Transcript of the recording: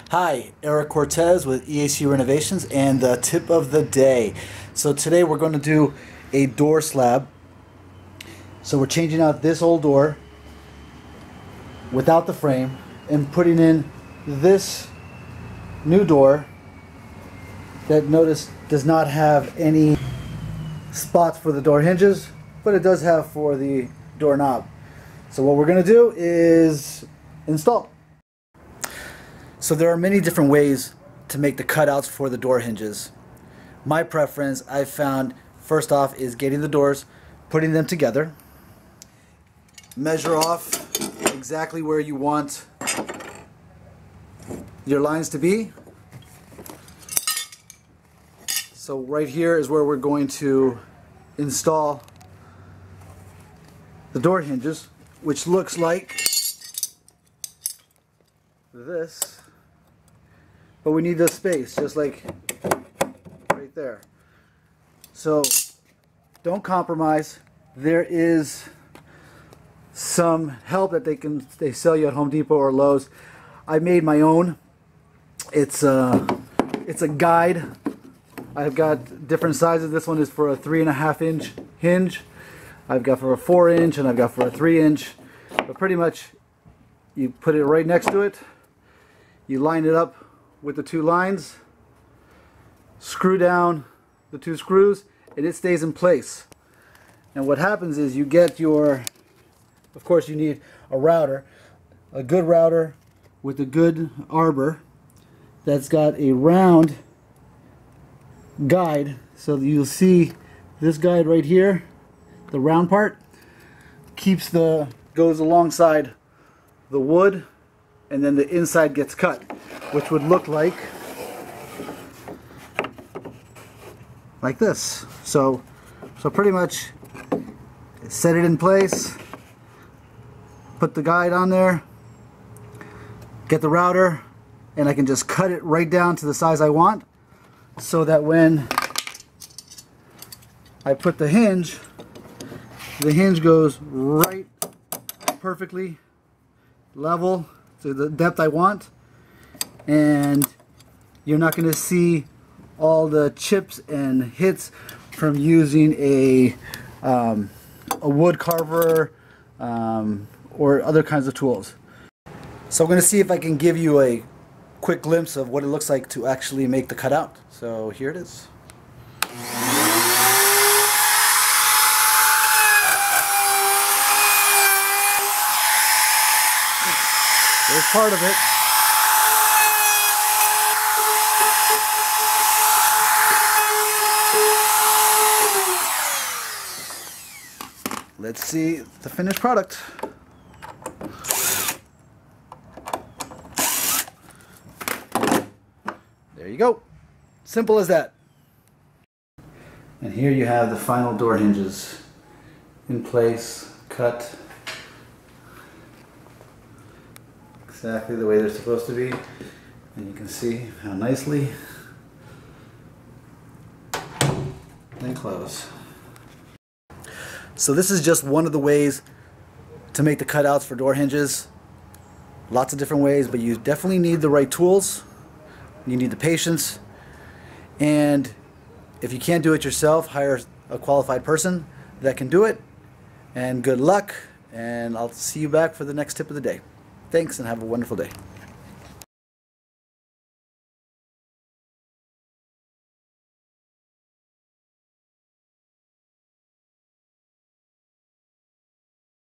Hi, Eric Cortez with EAC Renovations and the tip of the day. So today we're going to do a door slab. So we're changing out this old door without the frame and putting in this new door that, notice, does not have any spots for the door hinges, but it does have for the doorknob. So what we're going to do is install. So there are many different ways to make the cutouts for the door hinges. My preference, I've found, first off, is getting the doors, putting them together, measure off exactly where you want your lines to be. So right here is where we're going to install the door hinges, which looks like this. But we need this space, just like right there. So don't compromise. There is some help that they sell you at Home Depot or Lowe's. I made my own. It's a guide. I've got different sizes. This one is for a 3.5 inch hinge. I've got for a 4 inch and I've got for a 3 inch. But pretty much you put it right next to it. You line it up with the two lines, screw down the two screws, and it stays in place. And what happens is you get your, of course you need a router, a good router with a good arbor that's got a round guide. So you'll see this guide right here, the round part, goes alongside the wood, and then the inside gets cut, which would look like this. So pretty much set it in place, put the guide on there, get the router, and I can just cut it right down to the size I want, so that when I put the hinge goes right perfectly level to the depth I want, and you're not going to see all the chips and hits from using a wood carver or other kinds of tools. So I'm going to see if I can give you a quick glimpse of what it looks like to actually make the cutout. So here it is. There's part of it. Let's see the finished product. There you go. Simple as that. And here you have the final door hinges in place, cut exactly the way they're supposed to be, and you can see how nicely they close. So this is just one of the ways to make the cutouts for door hinges. Lots of different ways, but you definitely need the right tools. You need the patience, and if you can't do it yourself, hire a qualified person that can do it. And good luck, and I'll see you back for the next tip of the day. Thanks, and have a wonderful day.